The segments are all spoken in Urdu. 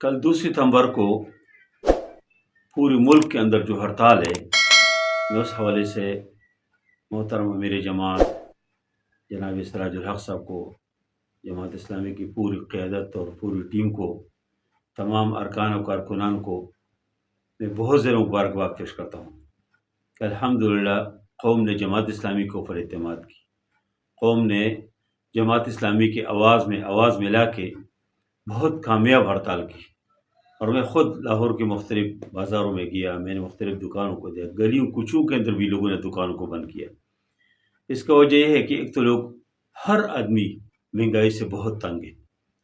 کل 2 ستمبر کو پورے ملک کے اندر جو ہڑتال ہے، میں اس حوالے سے محترم امیر جماعت جناب سراج الحق صاحب کو، جماعت اسلامی کی پوری قیادت اور پوری ٹیم کو، تمام ارکان و کارکنان کو میں بہت زیادہ مبارکباد پیش کرتا ہوں کہ الحمدللہ قوم نے جماعت اسلامی کے اوپر اعتماد کی، قوم نے جماعت اسلامی کی آواز میں آواز ملا کے بہت کامیاب ہڑتال کی۔ اور میں خود لاہور کے مختلف بازاروں میں گیا، میں نے مختلف دکانوں کو دیکھا، گلیوں کوچوں کے اندر بھی لوگوں نے دکانوں کو بند کیا۔ اس کا وجہ یہ ہے کہ ایک تو لوگ، ہر آدمی مہنگائی سے بہت تنگ ہے،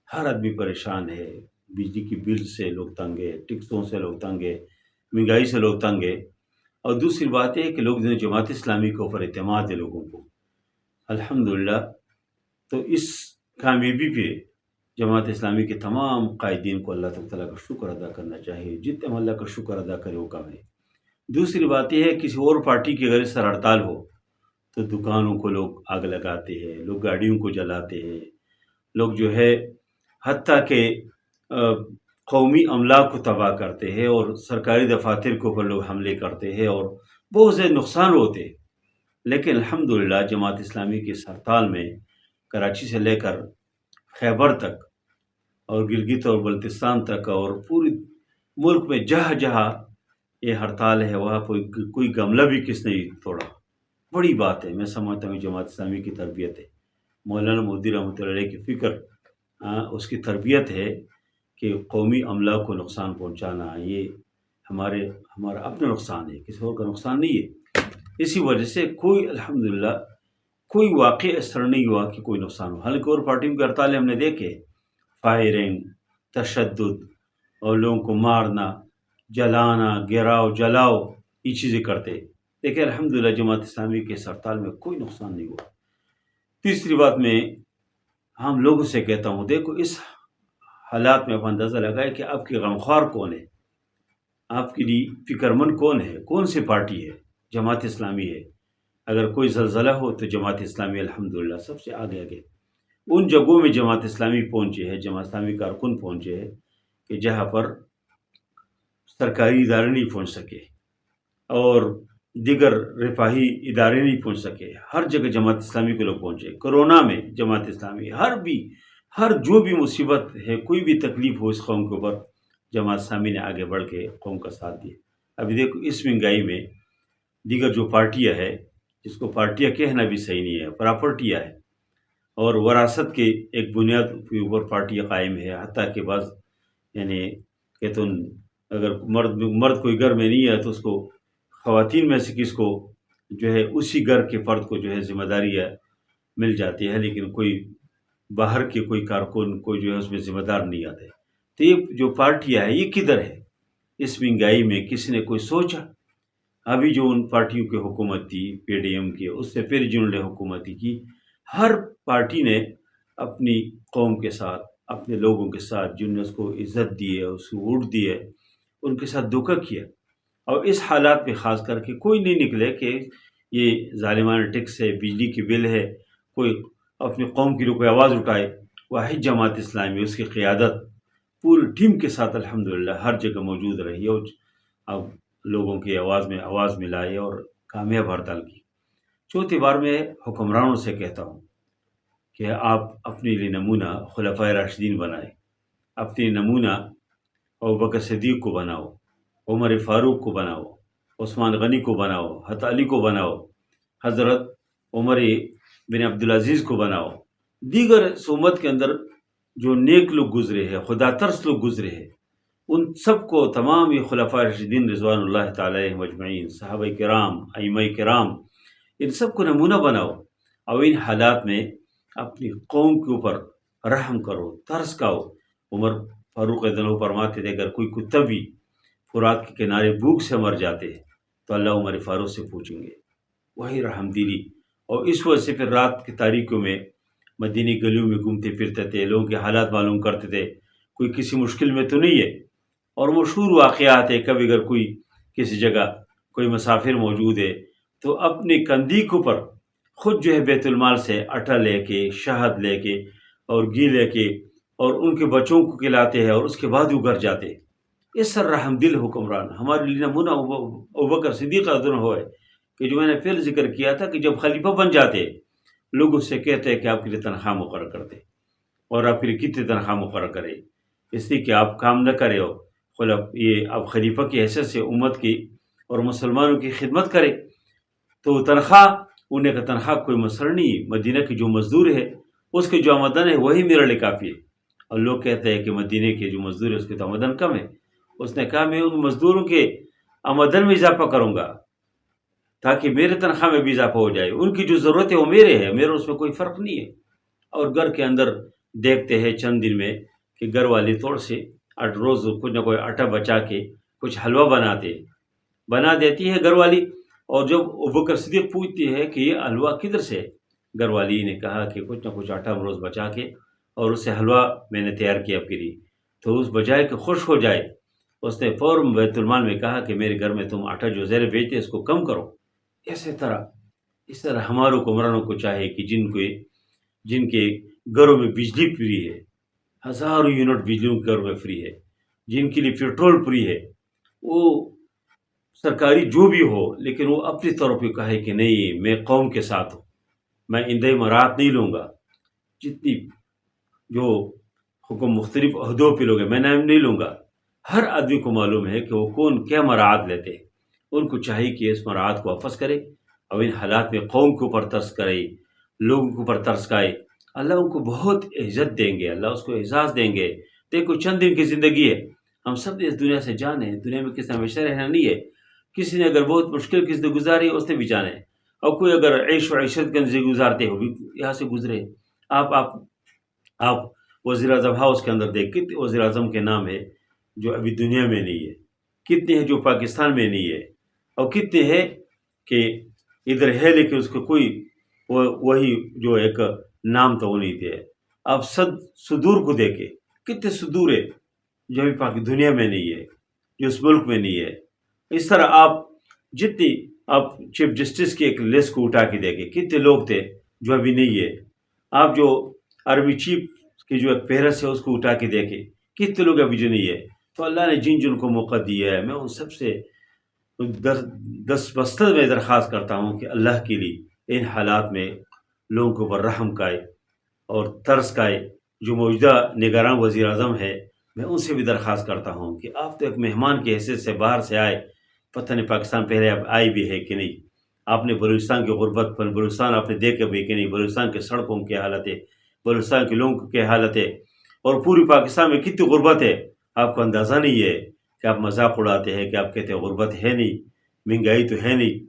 ہر آدمی پریشان ہے، بجلی کی بل سے لوگ تنگ ہے، ٹیکسوں سے لوگ تنگ ہے، مہنگائی سے لوگ تنگ ہے۔ اور دوسری بات یہ ہے کہ لوگ جو جماعت اسلامی کے اوپر اعتماد ہے لوگوں کو، الحمدللہ۔ تو اس کامیابی پہ جماعت اسلامی کے تمام قائدین کو اللہ تعالیٰ کا شکر ادا کرنا چاہیے، جتنے اللہ کا شکر ادا کرے وہ کم ہے۔ دوسری بات یہ ہے کسی اور پارٹی کی اگر اس طرح ہڑتال ہو تو دکانوں کو لوگ آگ لگاتے ہیں، لوگ گاڑیوں کو جلاتے ہیں، لوگ جو ہے حتیٰ کہ قومی املاک کو تباہ کرتے ہیں اور سرکاری دفاتر کے اوپر لوگ حملے کرتے ہیں اور بہت سے نقصان ہوتے ہیں۔ لیکن الحمدللہ جماعت اسلامی کے اس ہڑتال میں کراچی سے لے کر خیبر تک اور گلگت اور بلتستان تک اور پوری ملک میں جہاں جہاں یہ ہڑتال ہے وہاں کوئی گملہ بھی کس نے توڑا۔ بڑی بات ہے، میں سمجھتا ہوں جماعت اسلامی کی تربیت ہے، مولانا مودودی رحمۃ اللہ علیہ کی فکر، اس کی تربیت ہے کہ قومی املاک کو نقصان پہنچانا یہ ہمارا اپنا نقصان ہے، کسی اور کا نقصان نہیں ہے۔ اسی وجہ سے کوئی الحمدللہ کوئی واقعہ اس طرح نہیں ہوا کہ کوئی نقصان ہو۔ حالانکہ اور پارٹیوں کے ہڑتالیں ہم نے دیکھے، فائرنگ، تشدد اور لوگوں کو مارنا، جلانا، گراؤ جلاؤ، یہ چیزیں کرتے، لیکن الحمدللہ جماعت اسلامی کے اس ہڑتال میں کوئی نقصان نہیں ہوا۔ تیسری بات میں ہم لوگوں سے کہتا ہوں، دیکھو اس حالات میں آپ اندازہ لگائے کہ آپ کی غمخوار کون ہے، آپ کے لیے فکر مند کون ہے، کون سی پارٹی ہے؟ جماعت اسلامی ہے۔ اگر کوئی زلزلہ ہو تو جماعت اسلامی الحمدللہ سب سے آگے ان جگہوں میں جماعت اسلامی پہنچے ہے، جماعت اسلامی کارکن پہنچے ہے کہ جہاں پر سرکاری ادارے نہیں پہنچ سکے اور دیگر رفاہی ادارے نہیں پہنچ سکے، ہر جگہ جماعت اسلامی کے لوگ پہنچے۔ کرونا میں جماعت اسلامی ہر جو بھی مصیبت ہے، کوئی بھی تکلیف ہو اس قوم کے اوپر، جماعت اسلامی نے آگے بڑھ کے قوم کا ساتھ دیا۔ ابھی دیکھو اس مہنگائی میں دیگر جو پارٹیاں ہے، جس کو پارٹیاں کہنا بھی صحیح نہیں ہے، پراپرٹیاں ہے اور وراثت کے ایک بنیاد کے اوپر پارٹیاں قائم ہے، حتیٰ کہ بعض یعنی کہ تو اگر مرد کوئی گھر میں نہیں ہے تو اس کو خواتین میں سے کس کو جو ہے اسی گھر کے فرد کو جو ہے ذمہ داریاں مل جاتی ہے، لیکن کوئی باہر کے کوئی کارکن کوئی جو ہے اس میں ذمہ دار نہیں آتے۔ تو یہ جو پارٹیاں ہے یہ کدھر ہے اس مہنگائی میں؟ کسی نے کوئی سوچا؟ ابھی جو ان پارٹیوں کی حکومت تھی پی ڈی ایم کی، اس سے پھر جنہوں نے حکومت کی، ہر پارٹی نے اپنی قوم کے ساتھ، اپنے لوگوں کے ساتھ جنہوں نے اس کو عزت دی ہے، اس کو ووٹ دی ہے، ان کے ساتھ دھوکہ کیا۔ اور اس حالات میں خاص کر کے کوئی نہیں نکلے کہ یہ ظالمانہ ٹیکس ہے، بجلی کی بل ہے، کوئی اپنی قوم کے لیے کوئی آواز اٹھائے۔ واحد جماعت اسلامی، اس کی قیادت پوری ٹیم کے ساتھ الحمدللہ ہر جگہ موجود رہی اور اب لوگوں کی آواز میں آواز ملائی اور کامیاب ہڑتال کی۔ چوتھی بار میں حکمرانوں سے کہتا ہوں کہ آپ اپنے لیے نمونہ خلفائے راشدین بنائے، اپنے نمونہ ابوبکر صدیق کو بناؤ، عمر فاروق کو بناؤ، عثمان غنی کو بناؤ، حضرت علی کو بناؤ، حضرت عمر بن عبدالعزیز کو بناؤ، دیگر امت کے اندر جو نیک لوگ گزرے ہیں، خدا ترس لوگ گزرے ہیں، ان سب کو، تمام یہ خلفائے راشدین رضوان اللہ تعالی علیہم اجمعین، صحابہ کرام، ائمہ کرام، ان سب کو نمونہ بناؤ اور ان حالات میں اپنی قوم کے اوپر رحم کرو، ترس کھاؤ۔ عمر فاروق رضی اللہ عنہ فرماتے تھے اگر کوئی کتا بھی فرات کے کنارے بھوک سے مر جاتے تو اللہ عمر فاروق سے پوچھیں گے، وہی رحم دلی۔ اور اس وجہ سے پھر رات کی تاریکیوں میں مدینی گلیوں میں گھومتے پھرتے تھے، لوگوں کے حالات معلوم کرتے تھے، کوئی کسی مشکل میں تو نہیں ہے۔ اور مشہور واقعات ہے، کبھی اگر کوئی کسی جگہ کوئی مسافر موجود ہے تو اپنے کندھی کے اوپر خود جو ہے بیت المال سے آٹا لے کے، شہد لے کے اور گھی لے کے اور ان کے بچوں کو کھلاتے ہیں اور اس کے بعد وہ گھر جاتے ہیں۔ اس طرح رحم دل حکمران ہمارے لیے نمونہ ابوبکر صدیق رضی اللہ عنہ ہے، کہ جو میں نے پھر ذکر کیا تھا کہ جب خلیفہ بن جاتے لوگ اس سے کہتے ہیں کہ آپ کے لیے تنخواہ مقرر کرتے اور آپ کے لیے کتنی تنخواہ مقرر کرے، اس لیے کہ آپ کام نہ کرے ہو، یہ آپ خلیفہ کی حیثیت سے امت کی اور مسلمانوں کی خدمت کرے، تو تنخواہ انہیں کا تنخواہ کوئی مسئلہ نہیں، مدینہ کی جو مزدور ہے اس کے جو آمدن ہے وہی میرے لیے کافی ہے۔ اور لوگ کہتے ہیں کہ مدینہ کے جو مزدور ہے اس کی تو آمدن کم ہے، اس نے کہا میں ان مزدوروں کے آمدن میں اضافہ کروں گا تاکہ میرے تنخواہ میں بھی اضافہ ہو جائے، ان کی جو ضرورت ہے وہ میرے ہے، میرا اس میں کوئی فرق نہیں ہے۔ اور گھر کے اندر دیکھتے ہیں چند دن میں کہ گھر والی تھوڑ سے روز کچھ نہ کوئی آٹا بچا کے کچھ حلوہ بنا دیتی ہے گھر والی، اور جب ابوبکر صدیق پوچھتی ہے کہ یہ حلوہ کدھر سے ہے، گھر والی نے کہا کہ کچھ نہ کچھ آٹا روز بچا کے اور اس سے حلوہ میں نے تیار کیا آپ کے لیے، تو اس بجائے کہ خوش ہو جائے اس نے فوراً بیت المال میں کہا کہ میرے گھر میں تم آٹا جو زیر بیچتے اس کو کم کرو۔ اس طرح ہمارے حکمرانوں کو چاہے کہ جن کے گھروں میں بجلی فری ہے، ہزاروں یونٹ بجلی ان کے گھروں میں فری ہے، جن کے لیے پیٹرول فری ہے، وہ سرکاری جو بھی ہو لیکن وہ اپنی طور پہ کہے کہ نہیں میں قوم کے ساتھ ہوں، میں اندھے مرات نہیں لوں گا، جتنی جو حکم مختلف عہدوں پہ لوگ ہیں میں نام نہیں لوں گا۔ ہر آدمی کو معلوم ہے کہ وہ کون کیا مراعات لیتے ہیں، ان کو چاہیے کہ اس مراعات کو واپس کرے اور ان حالات میں قوم کے اوپر ترس کرے، لوگوں کے اوپر ترس کھائے، اللہ ان کو بہت عزت دیں گے، اللہ اس کو اعزاز دیں گے۔ دیکھو چند دن کی زندگی ہے، ہم سب نے اس دنیا سے جانا ہے، دنیا میں کسی نے ہمیشہ رہنا نہیں ہے، کسی نے اگر بہت مشکل کی زندگی گزاری ہے اس نے بھی جانا ہے، اور کوئی اگر عیش و عشرت کی زندگی گزارتے ہو بھی یہاں سے گزرے۔ آپ وزیر اعظم ہاؤس کے اندر دیکھ کتنے وزیر اعظم کے نام ہے جو ابھی دنیا میں نہیں ہے، کتنے ہیں جو پاکستان میں نہیں ہے، اور کتنے ہیں کہ ادھر ہے لیکن اس کو کوئی وہی جو ایک نام تو وہ نہیں تھے۔ آپ صدور کو دیکھیں، کتنے صدور ہے جو ابھی دنیا میں نہیں ہے، جو اس ملک میں نہیں ہے۔ اس طرح آپ چیف جسٹس کی ایک لسٹ کو اٹھا کے دیکھیں، کتنے لوگ تھے جو ابھی نہیں ہے۔ آپ جو آرمی چیف کی جو ایک فہرست ہے اس کو اٹھا کے دیکھیں، کتنے لوگ ابھی جو نہیں ہے۔ تو اللہ نے جن کو موقع دیا ہے میں ان سب سے بستر میں درخواست کرتا ہوں کہ اللہ کے لیے ان حالات میں لوگوں کو اوپر رحم کائے اور ترس کائے۔ جو موجودہ نگران وزیر اعظم ہے میں ان سے بھی درخواست کرتا ہوں کہ آپ تو ایک مہمان کی حیثیت سے باہر سے آئے، پتہ نہیں پاکستان پہلے آپ آئے بھی ہے کہ نہیں، آپ نے بلوچستان کی غربت پر بلوچستان آپ نے دیکھا بھی کہ نہیں، بلوچستان کے سڑکوں کی حالت ہے، بلوچستان کے لوگوں کی حالت ہے، اور پوری پاکستان میں کتنی غربت ہے آپ کو اندازہ نہیں ہے، کہ آپ مذاق اڑاتے ہیں کہ آپ کہتے ہیں غربت ہے نہیں، مہنگائی تو ہے نہیں۔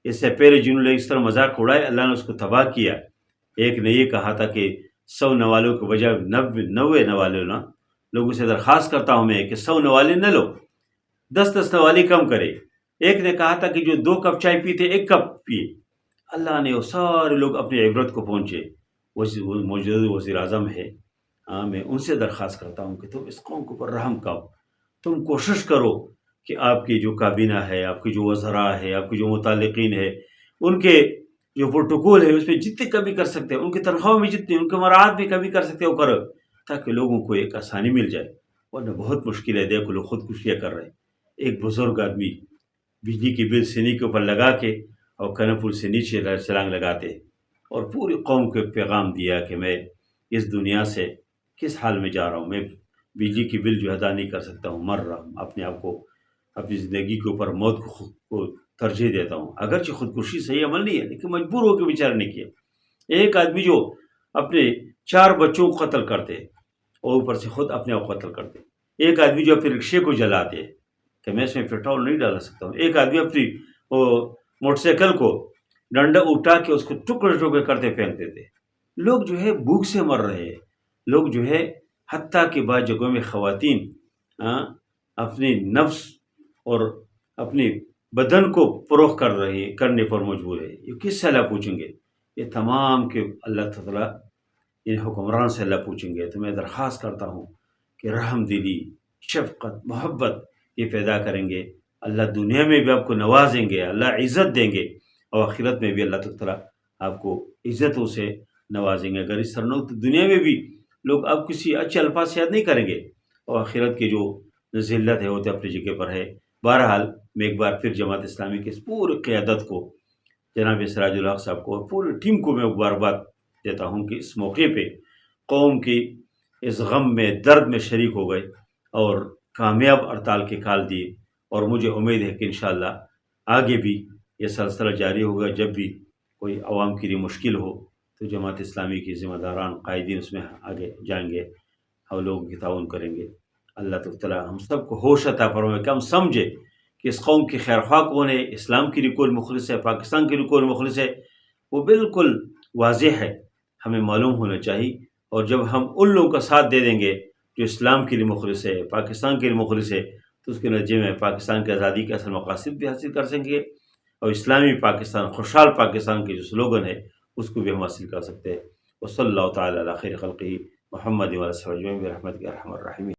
اس سے پہلے جنہوں نے اس طرح مذاق اڑائے اللہ نے اس کو تباہ کیا۔ ایک نے یہ کہا تھا کہ 100 نوالوں کے بجائے 90 نوالے نا، لوگوں سے درخواست کرتا ہوں میں کہ 100 نوالے نہ لو، 10 نوالے کم کرے۔ ایک نے کہا تھا کہ جو 2 کپ چائے پیتے 1 کپ پیے۔ اللہ نے وہ سارے لوگ اپنی عبرت کو پہنچے۔ وہ موجودہ وزیر اعظم ہے، میں ان سے درخواست کرتا ہوں کہ تم اس قوم کے اوپر رحم کھاؤ، تم کوشش کرو کہ آپ کی جو کابینہ ہے، آپ کی جو وزراء ہے، آپ کی جو متعلقین ہے، ان کے جو پروٹوکول ہے اس میں جتنے کمی کر سکتے ہیں، ان کی تنخواہوں میں جتنے ان کے مراعات بھی کمی کر سکتے ہیں وہ کرو، تاکہ لوگوں کو ایک آسانی مل جائے۔ ورنہ بہت مشکل ہے، دیکھو لوگ خودکشیاں کر رہے ہیں۔ ایک بزرگ آدمی بجلی کی بل سینی کے اوپر لگا کے اور کنپور سے نیچے چھلانگ لگاتے اور پوری قوم کو ایک پیغام دیا کہ میں اس دنیا سے کس حال میں جا رہا ہوں، میں بجلی کی بل جو ادا نہیں کر سکتا ہوں، مر رہا ہوں، اپنے آپ کو اپنی زندگی کے اوپر موت کو ترجیح دیتا ہوں۔ اگرچہ خودکشی صحیح عمل نہیں ہے لیکن مجبور ہو کے بیچارے نے کیا۔ ایک آدمی جو اپنے 4 بچوں کو قتل کرتے اور اوپر سے خود اپنے آپ قتل کرتے، ایک آدمی جو اپنے رکشے کو جلاتے کہ میں اس میں پیٹرول نہیں ڈال سکتا ہوں، ایک آدمی اپنی موٹر سائیکل کو ڈنڈا اٹھا کے اس کو ٹکڑے ٹکڑے کرتے پھینک دیتے۔ لوگ جو ہے بھوک سے مر رہے ہیں، لوگ جو ہے حتیٰ کہ بعض جگہوں میں خواتین اپنی نفس اور اپنی بدن کو فروخت کرنے پر مجبور ہے۔ یہ کس سے اللہ پوچھیں گے؟ یہ تمام کے اللہ تعالیٰ ان حکمران سے اللہ پوچھیں گے۔ تو میں درخواست کرتا ہوں کہ رحم دلی، شفقت، محبت یہ پیدا کریں گے، اللہ دنیا میں بھی آپ کو نوازیں گے، اللہ عزت دیں گے، اور آخرت میں بھی اللہ تعالیٰ آپ کو عزتوں سے نوازیں گے۔ اگر اس طرح نہ ہو تو دنیا میں بھی لوگ اب کسی اچھے الفاظ سے یاد نہیں کریں گے، اور آخرت کی جو ذلت ہے وہ تو اپنی جگہ پر ہے۔ بہرحال میں ایک بار پھر جماعت اسلامی کی اس پوری قیادت کو، جناب سراج الحق صاحب کو، پوری ٹیم کو میں مبارکباد دیتا ہوں کہ اس موقع پہ قوم کی اس غم میں، درد میں شریک ہو گئے اور کامیاب ہڑتال کے کال دی، اور مجھے امید ہے کہ انشاءاللہ آگے بھی یہ سلسلہ جاری ہوگا۔ جب بھی کوئی عوام کے لیے مشکل ہو تو جماعت اسلامی کی ذمہ داران قائدین اس میں آگے جائیں گے اور لوگوں کی تعاون کریں گے۔ اللہ تعالیٰ ہم سب کو ہوش عطا فرمائے کہ ہم سمجھے کہ اس قوم کی خیر خواہ کون ہے، اسلام کے لیے کون مخلص ہے، پاکستان کے لیے کون مخلص ہے، وہ بالکل واضح ہے، ہمیں معلوم ہونا چاہیے۔ اور جب ہم ان لوگوں کا ساتھ دے دیں گے جو اسلام کے لیے مخلص ہے، پاکستان کے لیے مخلص ہے، تو اس کے نتیجے میں پاکستان کی آزادی کے اصل مقاصد بھی حاصل کر سکیں گے، اور اسلامی پاکستان، خوشحال پاکستان کے جو سلوگن ہے اس کو بھی ہم حاصل کر سکتے ہیں۔ وصلی اللہ تعالیٰ علی خیر خلقہ محمد و علیہ وسلم برحمتک یا ارحم الراحمین۔